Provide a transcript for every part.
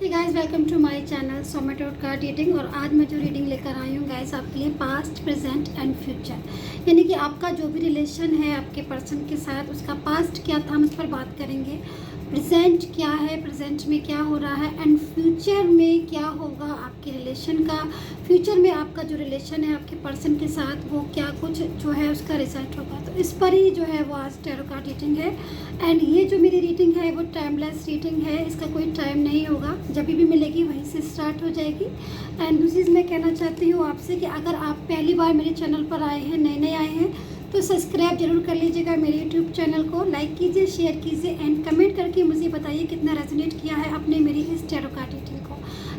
Hey guys, welcome to my channel सोमेटोड card reading. और आज मैं जो रीडिंग लेकर आई हूँ गाइस आपके लिए पास्ट, प्रेजेंट एंड फ्यूचर, यानी कि आपका जो भी रिलेशन है आपके पर्सन के साथ, उसका पास्ट क्या था हम उस पर बात करेंगे, प्रेजेंट क्या है, प्रेजेंट में क्या हो रहा है एंड फ्यूचर में क्या होगा आपके रिलेशन का। फ्यूचर में आपका जो रिलेशन है आपके पर्सन के साथ वो क्या कुछ जो है उसका रिजल्ट होगा। तो इस पर ही जो है वो आज टैरो कार्ड रीडिंग है। एंड ये जो मेरी रीडिंग है वो टाइमलेस रीडिंग है, इसका कोई टाइम नहीं होगा, जब भी मिलेगी वहीं से स्टार्ट हो जाएगी। एंड दूसरी चीज़ मैं कहना चाहती हूँ आपसे कि अगर आप पहली बार मेरे चैनल पर आए हैं, नए आए हैं, तो सब्सक्राइब जरूर कर लीजिएगा मेरे यूट्यूब चैनल को, लाइक कीजिए, शेयर कीजिए एंड कमेंट करके मुझे बताइए कितना रेजोनेट किया है आपने मेरी इस टैरो कार्ड रीडिंग को।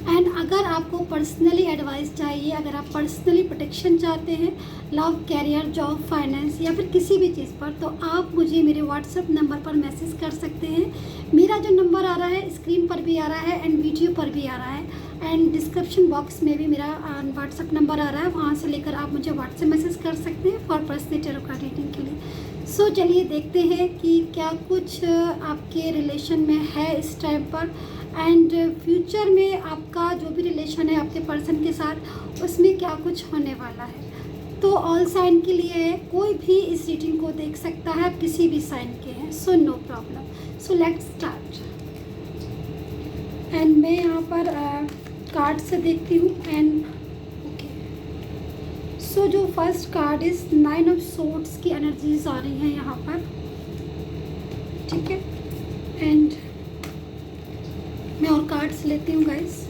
एंड अगर आपको पर्सनली एडवाइस चाहिए, अगर आप पर्सनली प्रोटेक्शन चाहते हैं लव, कैरियर, जॉब, फाइनेंस या फिर किसी भी चीज़ पर, तो आप मुझे मेरे व्हाट्सएप नंबर पर मैसेज कर सकते हैं। मेरा जो नंबर आ रहा है स्क्रीन पर भी आ रहा है एंड वीडियो पर भी आ रहा है एंड डिस्क्रिप्शन बॉक्स में भी मेरा व्हाट्सएप नंबर आ रहा है, वहाँ से लेकर आप मुझे व्हाट्सएप मैसेज कर सकते हैं for personal tarot card reading के लिए। सो चलिए देखते हैं कि क्या कुछ आपके रिलेशन में है इस टाइम पर एंड फ्यूचर में आपका जो भी रिलेशन है आपके पर्सन के साथ उसमें क्या कुछ होने वाला है। तो ऑल साइन के लिए है, कोई भी इस रीडिंग को देख सकता है, किसी भी साइन के हैं, so no problem. So let's start. And मैं यहाँ पर कार्ड से देखती हूँ एंड ओके। सो जो first card is 9 of swords की एनर्जीज आ रही हैं यहाँ पर, ठीक है। एंड मैं और कार्ड्स लेती हूँ गाइस।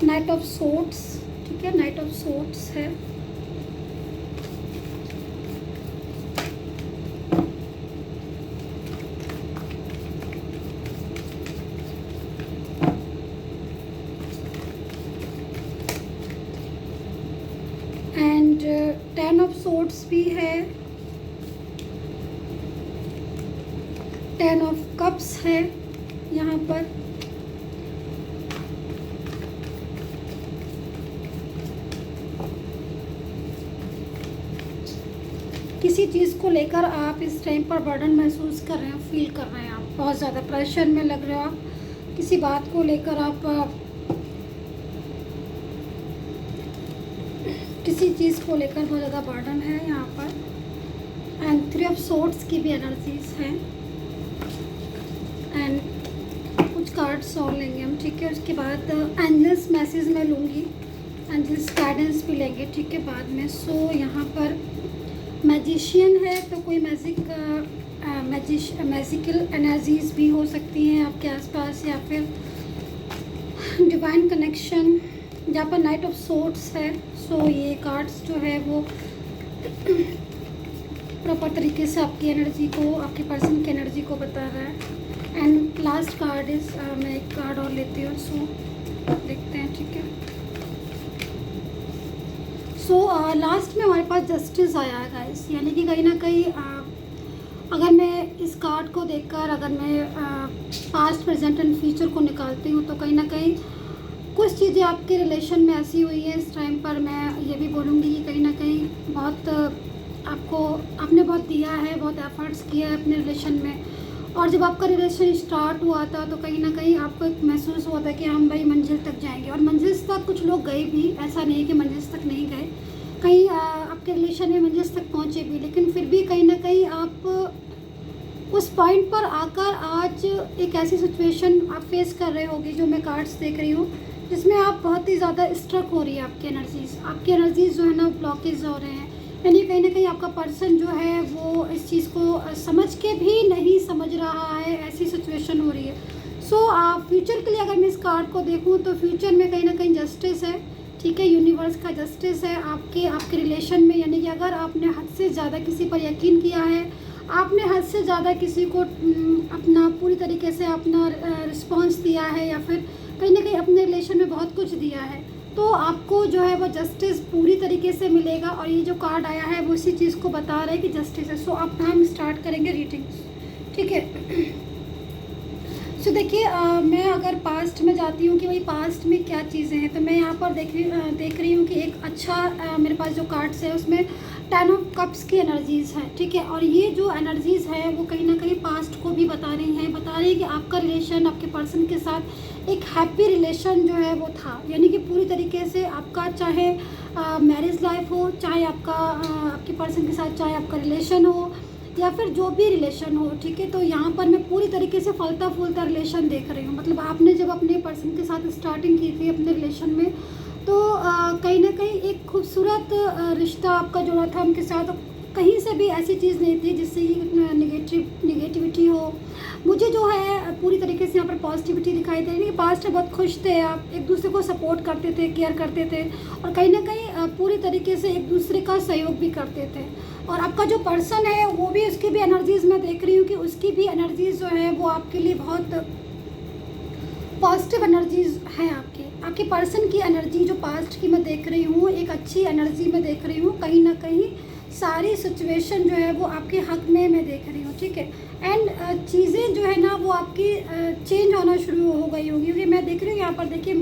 नाइट ऑफ सोर्ड्स, ठीक है, नाइट ऑफ सोर्ड्स है। एंड 10 ऑफ सोर्ड्स भी है, 10 ऑफ कप्स है यहाँ पर। किसी चीज़ को लेकर आप इस टाइम पर बर्डन महसूस कर रहे हैं, फील कर रहे हैं, आप बहुत ज़्यादा प्रेशर में लग रहे हो, आप किसी बात को लेकर आप किसी चीज़ को लेकर बहुत ज़्यादा बर्डन है यहाँ पर। एंड 3 ऑफ सोर्ड्स की भी एनर्जीज हैं एंड कुछ कार्ड्स और लेंगे हम, ठीक है। उसके बाद एंजल्स मैसेज में लूँगी, एंजल्स गाइडेंस भी लेंगे, ठीक है, बाद में। सो यहाँ पर मैजिशियन है, तो कोई मैजिकल एनर्जीज भी हो सकती हैं आपके आसपास, या फिर डिवाइन कनेक्शन, जहाँ पर नाइट ऑफ सोर्ड्स है। सो ये कार्ड्स जो है वो प्रॉपर तरीके से आपकी एनर्जी को, आपके पर्सन की एनर्जी को बता रहा है। एंड लास्ट कार्ड इज, मैं एक कार्ड और लेती हूँ, सो देखते हैं, ठीक है। सो लास्ट में हमारे पास जस्टिस आया है गाइस, यानी कि कहीं ना कहीं अगर मैं इस कार्ड को देखकर अगर मैं पास्ट, प्रेजेंट एंड फ्यूचर को निकालती हूँ, तो कहीं ना कहीं कुछ चीज़ें आपके रिलेशन में ऐसी हुई है इस टाइम पर। मैं ये भी बोलूँगी कि कहीं ना कहीं बहुत आपने बहुत दिया है, बहुत एफर्ट्स किया है अपने रिलेशन में, और जब आपका रिलेशन स्टार्ट हुआ था तो कहीं ना कहीं आपको एक महसूस हुआ था कि हम भाई मंजिल तक जाएंगे, और मंजिल तक कुछ लोग गए भी, ऐसा नहीं कि मंजिल तक नहीं गए, कहीं आपके रिलेशन में मंजिल तक पहुँचे भी, लेकिन फिर भी कहीं ना कहीं आप उस पॉइंट पर आकर आज एक ऐसी सिचुएशन आप फेस कर रहे होगी, जो मैं कार्ड्स देख रही हूँ, जिसमें आप बहुत ही ज़्यादा स्ट्रक हो रही है आपकी एनर्जीज जो है ना ब्लॉकेज हो रहे हैं, यानी कहीं ना कहीं आपका पर्सन जो है वो इस चीज़ को समझ के भी नहीं समझ रहा है, ऐसी सिचुएशन हो रही है। सो फ्यूचर के लिए अगर मैं इस कार्ड को देखूँ तो फ्यूचर में कहीं ना कहीं जस्टिस है, ठीक है, यूनिवर्स का जस्टिस है आपके रिलेशन में। यानी कि अगर आपने हद से ज़्यादा किसी पर यकीन किया है, आपने हद से ज़्यादा किसी को अपना पूरी तरीके से अपना रिस्पॉन्स दिया है, या फिर कहीं ना कहीं अपने रिलेशन में बहुत कुछ दिया है, तो आपको जो है वो जस्टिस पूरी तरीके से मिलेगा। और ये जो कार्ड आया है वो इसी चीज़ को बता रहा है कि जस्टिस है। सो अब हम स्टार्ट करेंगे रीडिंग, ठीक है। सो देखिए, मैं अगर पास्ट में जाती हूँ कि भाई पास्ट में क्या चीज़ें हैं, तो मैं यहाँ पर देख रही हूँ कि एक अच्छा मेरे पास जो कार्ड्स है उसमें 10 ऑफ कप्स की एनर्जीज़ है, ठीक है। और ये जो एनर्जीज़ है वो कहीं ना कहीं पास्ट को भी बता रही हैं, बता बता रही है कि आपका रिलेशन आपके पर्सन के साथ एक हैप्पी रिलेशन जो है वो था, यानी कि पूरी तरीके से आपका चाहे मैरिज लाइफ हो, चाहे आपका आपके पर्सन के साथ चाहे आपका रिलेशन हो या फिर जो भी रिलेशन हो, ठीक है। तो यहाँ पर मैं पूरी तरीके से फलता फूलता रिलेशन देख रही हूँ। मतलब आपने जब अपने पर्सन के साथ स्टार्टिंग की थी अपने रिलेशन में, तो कहीं ना कहीं एक खूबसूरत रिश्ता आपका जुड़ा था उनके साथ। कहीं से भी ऐसी चीज़ नहीं थी जिससे निगेटिविटी हो। मुझे जो है पूरी तरीके से यहाँ पर पॉजिटिविटी दिखाई दे रही है। पास्ट में बहुत खुश थे आप, एक दूसरे को सपोर्ट करते थे, केयर करते थे और कहीं ना कहीं पूरी तरीके से एक दूसरे का सहयोग भी करते थे। और आपका जो पर्सन है वो भी, उसकी भी एनर्जीज़ मैं देख रही हूँ कि उसकी भी एनर्जीज़ जो है वो आपके लिए बहुत पॉजिटिव एनर्जीज हैं। आपके पर्सन की एनर्जी जो पास्ट की मैं देख रही हूँ, एक अच्छी एनर्जी में देख रही हूँ। कहीं ना कहीं सारी सिचुएशन जो है वो आपके हक में मैं देख रही हूँ, ठीक है। एंड चीज़ें जो है ना वो आपकी चेंज होना शुरू हो गई होगी, क्योंकि मैं देख रही हूँ यहाँ पर देखिए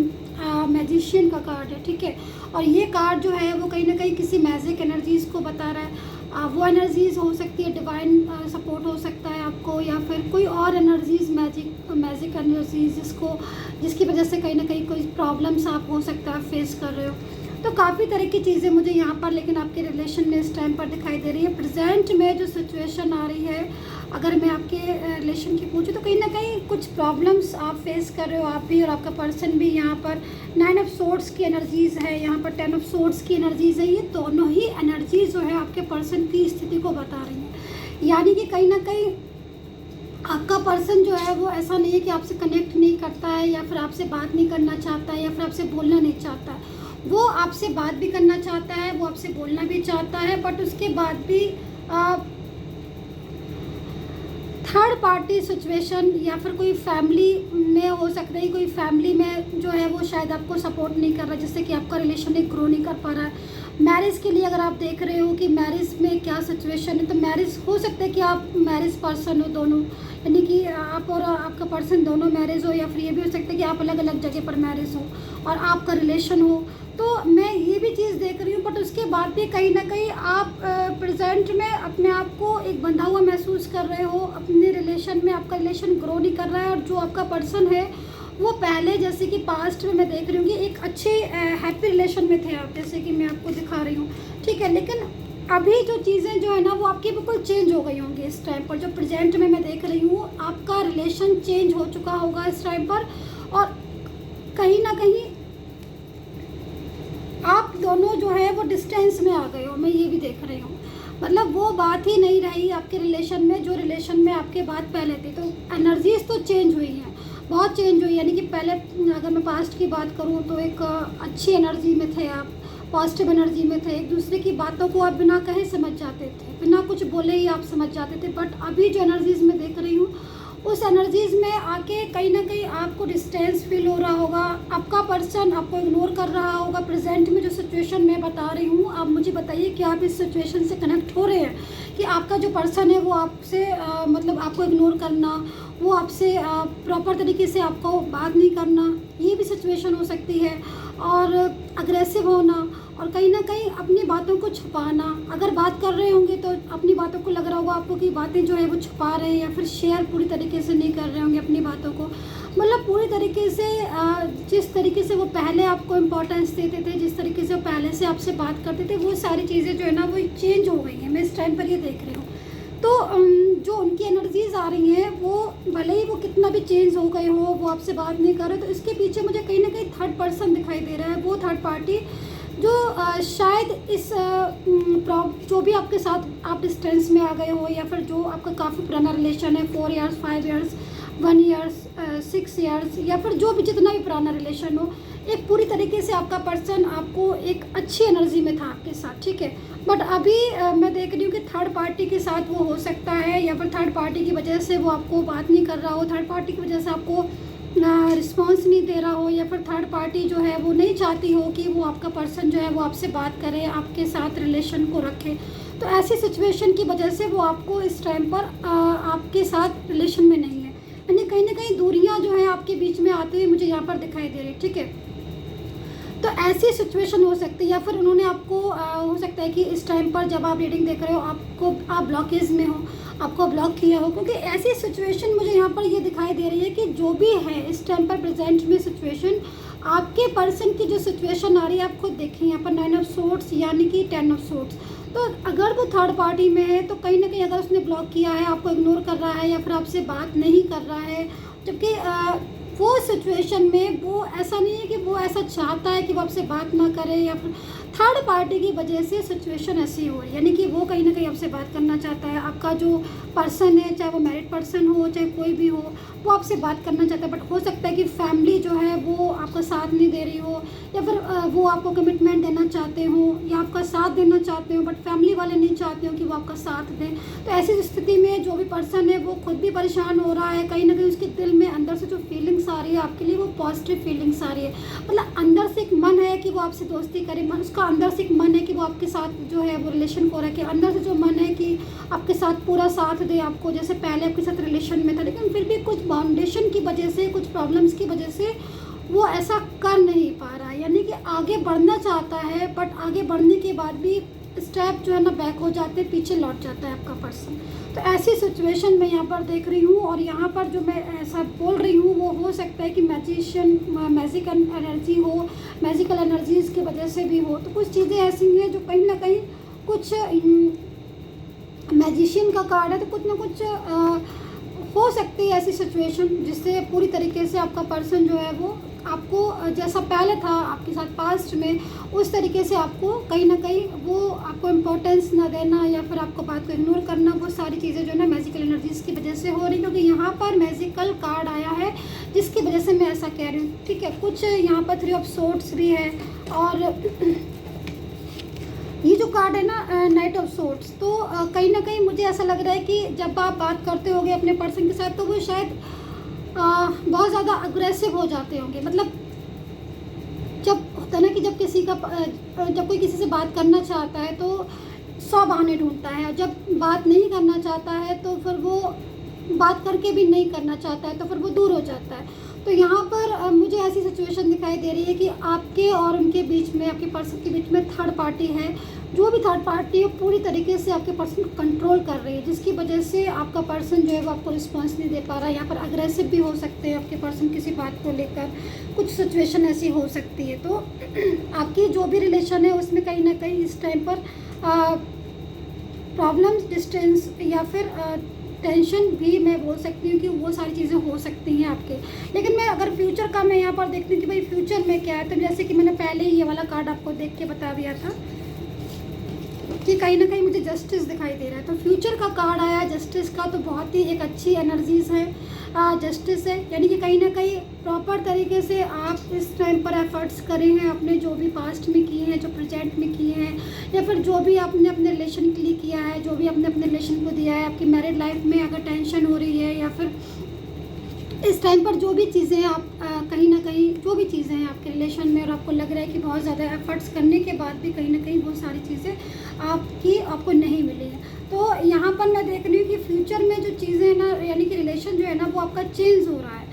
मैजिशियन का कार्ड है, ठीक है। और ये कार्ड जो है वो कहीं ना कहीं किसी मैजिक एनर्जीज़ को बता रहा है। वो एनर्जीज़ हो सकती है, डिवाइन सपोर्ट हो सकता है आपको, या फिर कोई और एनर्जीज़ मैजिक एनर्जीज जिसकी वजह से कहीं ना कहीं कोई प्रॉब्लम्स आप हो सकता है फेस कर रहे हो। तो काफ़ी तरह की चीज़ें मुझे यहाँ पर लेकिन आपके रिलेशन में इस टाइम पर दिखाई दे रही है। प्रेजेंट में जो सिचुएशन आ रही है, अगर मैं आपके रिलेशन की पूछूँ तो कहीं ना कहीं कुछ प्रॉब्लम्स आप फेस कर रहे हो, आप भी और आपका पर्सन भी। यहाँ पर 9 ऑफ सोर्ड्स की एनर्जीज़ है, यहाँ पर 10 ऑफ सोर्ड्स की एनर्जीज़ है। ये दोनों ही एनर्जीज जो है आपके पर्सन की स्थिति को बता रही हैं। यानी कि कहीं ना कहीं आपका पर्सन जो है वो ऐसा नहीं है कि आपसे कनेक्ट नहीं करता है या फिर आपसे बात नहीं करना चाहता है या फिर आपसे बोलना नहीं चाहता है। वो आपसे बात भी करना चाहता है, वो आपसे बोलना भी चाहता है, बट उसके बाद भी थर्ड पार्टी सिचुएशन या फिर कोई फैमिली में हो सकता है, कोई फैमिली में जो है वो शायद आपको सपोर्ट नहीं कर रहा, जिससे कि आपका रिलेशन एक ग्रो नहीं कर पा रहा है। मैरिज के लिए अगर आप देख रहे हो कि मैरिज में क्या सिचुएशन है, तो मैरिज हो सकता है कि आप मैरिज पर्सन हो दोनों, यानी कि आप और आपका पर्सन दोनों मैरिज हो, या फिर ये भी हो सकता है कि आप अलग अलग जगह पर मैरिज हो और आपका रिलेशन हो। तो मैं ये भी चीज़ देख रही हूँ, बट उसके बाद भी कहीं ना कहीं आप प्रेजेंट में अपने आप को एक बंधा हुआ महसूस कर रहे हो अपने रिलेशन में। आपका रिलेशन ग्रो नहीं कर रहा है और जो आपका पर्सन है वो पहले, जैसे कि पास्ट में मैं देख रही हूँ कि एक अच्छे हैप्पी रिलेशन में थे आप, जैसे कि मैं आपको दिखा रही हूँ, ठीक है। लेकिन अभी जो चीज़ें जो है ना वो आपकी बिल्कुल चेंज हो गई होंगी इस टाइम पर। जो प्रेजेंट में मैं देख रही हूँ आपका रिलेशन चेंज हो चुका होगा इस टाइम पर, और कहीं ना कहीं आप दोनों जो है वो डिस्टेंस में आ गए हो, मैं ये भी देख रही हूँ। मतलब वो बात ही नहीं रही आपके रिलेशन में जो रिलेशन में आपके बात पहले थी। तो एनर्जीज तो चेंज हुई हैं, बहुत चेंज हुई। यानी कि पहले अगर मैं पास्ट की बात करूँ तो एक अच्छी एनर्जी में थे आप, पॉजिटिव एनर्जी में थे, एक दूसरे की बातों को आप बिना कहे समझ जाते थे, बिना कुछ बोले ही आप समझ जाते थे। बट अभी जो एनर्जीज में देख रही हूँ उस एनर्जीज़ में आके कहीं ना कहीं आपको डिस्टेंस फील हो रहा होगा, आपका पर्सन आपको इग्नोर कर रहा होगा। प्रेजेंट में जो सिचुएशन मैं बता रही हूँ, आप मुझे बताइए कि आप इस सिचुएशन से कनेक्ट हो रहे हैं कि आपका जो पर्सन है वो आपसे मतलब आपको इग्नोर करना, वो आपसे प्रॉपर तरीके से आपको बात नहीं करना, ये भी सिचुएशन हो सकती है। और अग्रेसिव होना और कहीं ना कहीं अपनी बातों को छुपाना। अगर बात कर रहे होंगे तो अपनी बातों को लग रहा होगा आपको कि बातें जो है वो छुपा रहे हैं या फिर शेयर पूरी तरीके से नहीं कर रहे होंगे अपनी बातों को। मतलब पूरी तरीके से जिस तरीके से वो पहले आपको इम्पोर्टेंस देते थे, जिस तरीके से वो पहले से आपसे बात करते थे, वो सारी चीज़ें जो है ना वो चेंज हो गई हैं। मैं इस टाइम पर ये देख रही हूँ। तो जो उनकी एनर्जीज आ रही हैं वो भले ही वो कितना भी चेंज हो गए हो, वो आपसे बात नहीं कर रहे, तो इसके पीछे मुझे कहीं ना कहीं थर्ड पर्सन दिखाई दे रहा है। वो थर्ड पार्टी जो शायद इस जो भी आपके साथ आप डिस्टेंस में आ गए हो या फिर जो आपका काफ़ी पुराना रिलेशन है, 4 इयर्स 5 इयर्स 1 ईयर्स 6 इयर्स या फिर जो भी जितना भी पुराना रिलेशन हो, एक पूरी तरीके से आपका पर्सन आपको एक अच्छी एनर्जी में था आपके साथ, ठीक है। बट अभी मैं देख रही हूँ कि थर्ड पार्टी के साथ वो हो सकता है या फिर थर्ड पार्टी की वजह से वो आपको बात नहीं कर रहा हो, थर्ड पार्टी की वजह से आपको रिस्पॉन्स नहीं दे रहा हो, या फिर थर्ड पार्टी जो है वो नहीं चाहती हो कि वो आपका पर्सन जो है वो आपसे बात करे, आपके साथ रिलेशन को रखे। तो ऐसी सिचुएशन की वजह से वो आपको इस टाइम पर आपके साथ रिलेशन में नहीं है, यानी कहीं ना कहीं दूरियां जो है आपके बीच में आते हुए मुझे यहाँ पर दिखाई दे रही, ठीक है। तो ऐसी सिचुएशन हो सकती है, या फिर उन्होंने आपको हो सकता है कि इस टाइम पर जब आप रीडिंग देख रहे हो आप ब्लॉकेज में हो, आपको ब्लॉक किया हो, क्योंकि ऐसी सिचुएशन मुझे यहाँ पर ये दिखाई दे रही है कि जो भी है इस टाइम पर प्रेजेंट में सिचुएशन, आपके पर्सन की जो सिचुएशन आ रही है आप खुद देखें यहाँ पर 9 ऑफ सोर्ड्स यानी कि 10 ऑफ सोर्ड्स। तो अगर वो थर्ड पार्टी में है तो कहीं ना कहीं अगर उसने ब्लॉक किया है, आपको इग्नोर कर रहा है या फिर आपसे बात नहीं कर रहा है, जबकि वो सिचुएशन में वो ऐसा नहीं है कि वो ऐसा चाहता है कि वो आपसे बात ना करे, या फिर थर्ड पार्टी की वजह से सिचुएशन ऐसी हो रही है, यानी कि वो कहीं ना कहीं आपसे बात करना चाहता है। आपका जो पर्सन है, चाहे वो मैरिड पर्सन हो चाहे कोई भी हो, वो आपसे बात करना चाहता है, बट हो सकता है कि फैमिली जो है वो आपका साथ नहीं दे रही हो, या फिर वो आपको कमिटमेंट देना चाहते हो या आपका साथ देना चाहते हो, बट फैमिली वाले नहीं चाहते हो कि वो आपका साथ दें। तो ऐसी स्थिति में जो भी पर्सन है वो खुद भी परेशान हो रहा है, कहीं ना कहीं उसके दिल में अंदर से जो फीलिंग्स आ रही है आपके लिए वो पॉजिटिव फीलिंग्स आ रही है, मतलब अंदर से एक मन है कि वो आपसे दोस्ती करे, मन उसका अंदर से एक मन है कि वो आपके साथ जो है वो रिलेशन को रखे, अंदर से जो मन है कि आपके साथ पूरा साथ दे आपको, जैसे पहले आपके साथ रिलेशन में था, लेकिन फिर भी कुछ बाउंडेशन की वजह से, कुछ प्रॉब्लम्स की वजह से वो ऐसा कर नहीं पा रहा है, यानी कि आगे बढ़ना चाहता है बट आगे बढ़ने के बाद भी स्टेप जो है ना बैक हो जाते हैं, पीछे लौट जाता है आपका पर्सन। तो ऐसी सिचुएशन मैं यहाँ पर देख रही हूँ, और यहाँ पर जो मैं ऐसा बोल रही हूँ वो हो सकता है कि मैजिकल एनर्जी हो, मैजिकल एनर्जीज़ की वजह से भी हो। तो कुछ चीज़ें ऐसी हैं जो कहीं ना कहीं कुछ मैजिशियन का कार्ड है, तो कुछ ना कुछ हो सकती है ऐसी सिचुएशन जिससे पूरी तरीके से आपका पर्सन जो है वो आपको जैसा पहले था आपके साथ पास्ट में, उस तरीके से आपको कहीं ना कहीं वो आपको इम्पोर्टेंस ना देना या फिर आपको बात को इग्नोर करना, वो सारी चीज़ें जो है ना मैजिकल एनर्जीज़ की वजह से हो रही, क्योंकि यहाँ पर मैजिकल कार्ड आया है जिसकी वजह से मैं ऐसा कह रही हूँ। ठीक है, कुछ यहाँ पर 3 ऑफ सोर्ड्स भी है, और ये जो कार्ड है ना नाइट ऑफ सोर्ड्स, तो कहीं ना कहीं मुझे ऐसा लग रहा है कि जब आप बात करते होंगे अपने पर्सन के साथ तो वो शायद बहुत ज़्यादा अग्रेसिव हो जाते होंगे, मतलब जब होता है ना कि जब कोई किसी से बात करना चाहता है तो 100 बहाने ढूंढता है, और जब बात नहीं करना चाहता है तो फिर वो बात करके भी नहीं करना चाहता है तो फिर वो दूर हो जाता है। तो यहाँ पर मुझे ऐसी सिचुएशन दिखाई दे रही है कि आपके और उनके बीच में, आपके पर्सन के बीच में थर्ड पार्टी है, जो भी थर्ड पार्टी है पूरी तरीके से आपके पर्सन को कंट्रोल कर रही है, जिसकी वजह से आपका पर्सन जो है वो आपको रिस्पांस नहीं दे पा रहा है। यहाँ पर अग्रेसिव भी हो सकते हैं आपके पर्सन किसी बात को लेकर, कुछ सिचुएशन ऐसी हो सकती है। तो आपकी जो भी रिलेशन है उसमें कहीं ना कहीं इस टाइम पर प्रॉब्लम्स, डिस्टेंस या फिर टेंशन भी मैं बोल सकती हूँ कि वो सारी चीज़ें हो सकती हैं आपके। लेकिन मैं अगर फ्यूचर का मैं यहाँ पर देखती हूँ कि भाई फ्यूचर में क्या है, तो जैसे कि मैंने पहले ही ये वाला कार्ड आपको देख के बता दिया था कि कहीं ना कहीं मुझे जस्टिस दिखाई दे रहा है, तो फ्यूचर का कार्ड आया जस्टिस का, तो बहुत ही एक अच्छी एनर्जीज़ है, जस्टिस है, यानी कि कहीं ना कहीं प्रॉपर तरीके से आप इस टाइम पर एफर्ट्स करे हैं अपने, जो भी पास्ट में किए हैं, जो प्रेजेंट में किए हैं, या फिर जो भी आपने अपने रिलेशन के लिए किया है, जो भी आपने अपने रिलेशन को दिया है। आपकी मैरिड लाइफ में अगर टेंशन हो रही है या फिर इस टाइम पर जो भी चीज़ें आप कहीं ना कहीं जो भी चीज़ें हैं आपके रिलेशन में और आपको लग रहा है कि बहुत ज़्यादा एफर्ट्स करने के बाद भी कहीं ना कहीं वो सारी चीज़ें आपको नहीं मिली हैं, तो यहाँ पर मैं देख रही हूँ कि फ्यूचर में जो चीज़ें हैं ना, यानी कि रिलेशन जो है ना वो आपका चेंज हो रहा है।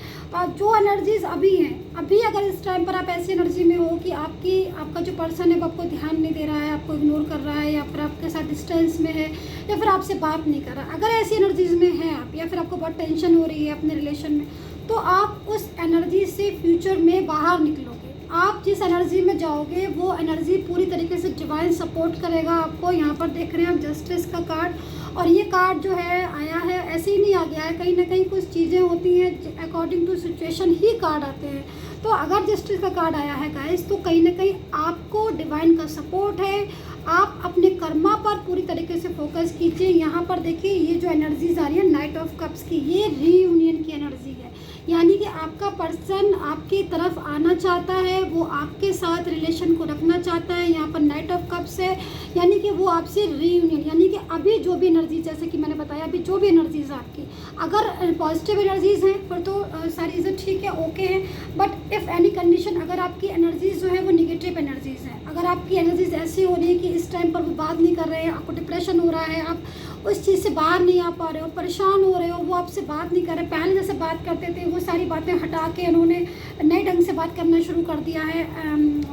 जो एनर्जीज अभी हैं, अभी अगर इस टाइम पर आप ऐसी एनर्जी में हो कि आपका जो पर्सन है वो आपको ध्यान नहीं दे रहा है, आपको इग्नोर कर रहा है, या फिर आपके साथ डिस्टेंस में है, या फिर आपसे बात नहीं कर रहा, अगर ऐसी एनर्जीज में हैं आप, या फिर आपको बहुत टेंशन हो रही है अपने रिलेशन में, तो आप उस एनर्जी से फ्यूचर में बाहर निकलोगे। आप जिस एनर्जी में जाओगे वो एनर्जी पूरी तरीके से डिवाइन सपोर्ट करेगा आपको। यहाँ पर देख रहे हैं आप जस्टिस का कार्ड, और ये कार्ड जो है आया है ऐसे ही नहीं आ गया है, कहीं ना कहीं कुछ चीज़ें होती हैं अकॉर्डिंग टू सिचुएशन ही कार्ड आते हैं। तो अगर जस्टिस का कार्ड आया है गाइस, तो कहीं ना कहीं आपको डिवाइन का सपोर्ट है, आप अपने कर्मा पर पूरी तरीके से फोकस कीजिए। यहाँ पर देखिए ये जो एनर्जीज आ रही है नाइट ऑफ कप्स की, ये रीयूनियन की एनर्जी है, यानी कि आपका पर्सन आपकी तरफ आना चाहता है, वो आपके साथ रिलेशन को रखना चाहता है। यहाँ पर नाइट ऑफ कप्स है, यानी कि वो आपसे रीयूनियन, यानी कि अभी जो भी एनर्जी, जैसे कि मैंने बताया, अभी जो भी एनर्जीज आपकी अगर पॉजिटिव एनर्जीज हैं फिर तो सारी चीज़ें ठीक है, ओके है, बट इफ़ एनी कंडीशन अगर आपकी एनर्जीज जो है वो निगेटिव एनर्जीज हैं, अगर आपकी एनर्जीज ऐसी हो रही है कि इस टाइम पर वो बात नहीं कर रहे हैं, आपको डिप्रेशन हो रहा है, आप उस चीज़ से बाहर नहीं आ पा रहे हो, परेशान हो रहे हो, वो आपसे बात नहीं कर रहे, पहले जैसे बात करते थे वो सारी बातें हटा के उन्होंने नए ढंग से बात करना शुरू कर दिया है,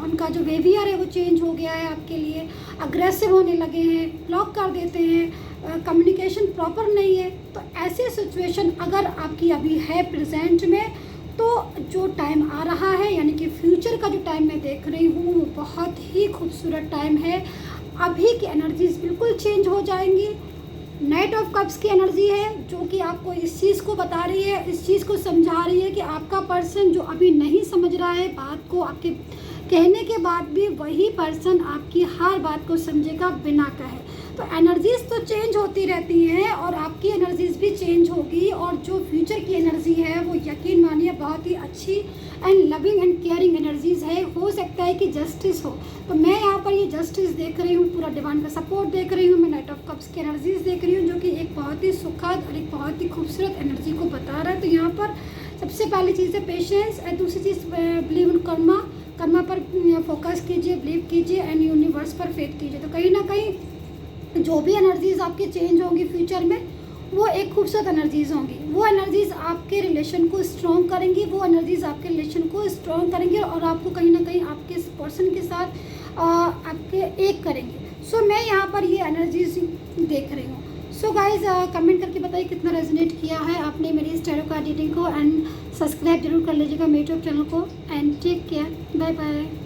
उनका जो बिहेवियर है वो चेंज हो गया है, आपके लिए अग्रेसिव होने लगे हैं, ब्लॉक कर देते हैं, कम्युनिकेशन प्रॉपर नहीं है। तो ऐसी सिचुएशन अगर आपकी अभी है प्रेजेंट में, तो जो टाइम आ रहा है यानी कि फ्यूचर का जो टाइम मैं देख रही हूँ वो बहुत ही खूबसूरत टाइम है। अभी की एनर्जीज बिल्कुल चेंज हो जाएंगी। नाइट ऑफ कप्स की एनर्जी है जो कि आपको इस चीज़ को बता रही है, इस चीज़ को समझा रही है कि आपका पर्सन जो अभी नहीं समझ रहा है बात को, आपके कहने के बाद भी वही पर्सन आपकी हर बात को समझेगा बिना कहे। तो एनर्जीज तो चेंज होती रहती हैं और आपकी एनर्जीज भी चेंज होगी, और जो फ्यूचर की एनर्जी है वो यकीन मानिए बहुत ही अच्छी and loving and caring energies है। हो सकता है कि जस्टिस हो, तो मैं यहाँ पर ये जस्टिस देख रही हूँ, पूरा डिवाइन का सपोर्ट देख रही हूँ, मैं नाइट ऑफ कप्स की एनर्जीज देख रही हूँ जो कि एक बहुत ही सुखद और एक बहुत ही खूबसूरत एनर्जी को बता रहा है। तो यहाँ पर सबसे पहली चीज़ है पेशेंस, एंड दूसरी चीज़ बिलीव इन कर्मा। कर्मा पर फोकस कीजिए, बिलीव कीजिए एंड यूनिवर्स पर फेथ कीजिए। तो कहीं ना कहीं जो भी एनर्जीज आपकी चेंज होंगी फ्यूचर में, वो एक खूबसूरत एनर्जीज होंगी। वो एनर्जीज आपके रिलेशन को स्ट्रॉन्ग करेंगी, वो एनर्जीज आपके रिलेशन को स्ट्रॉन्ग करेंगे और आपको कहीं ना कहीं आपके इस पर्सन के साथ आपके एक करेंगे। सो मैं यहाँ पर ये एनर्जीज देख रही हूँ। सो गाइज कमेंट करके बताइए कितना रेजोनेट किया है आपने मेरी इस टैरो कार्ड रीडिंग को, एंड सब्सक्राइब जरूर कर लीजिएगा मेरे यूट्यूब चैनल को, and take care, bye bye.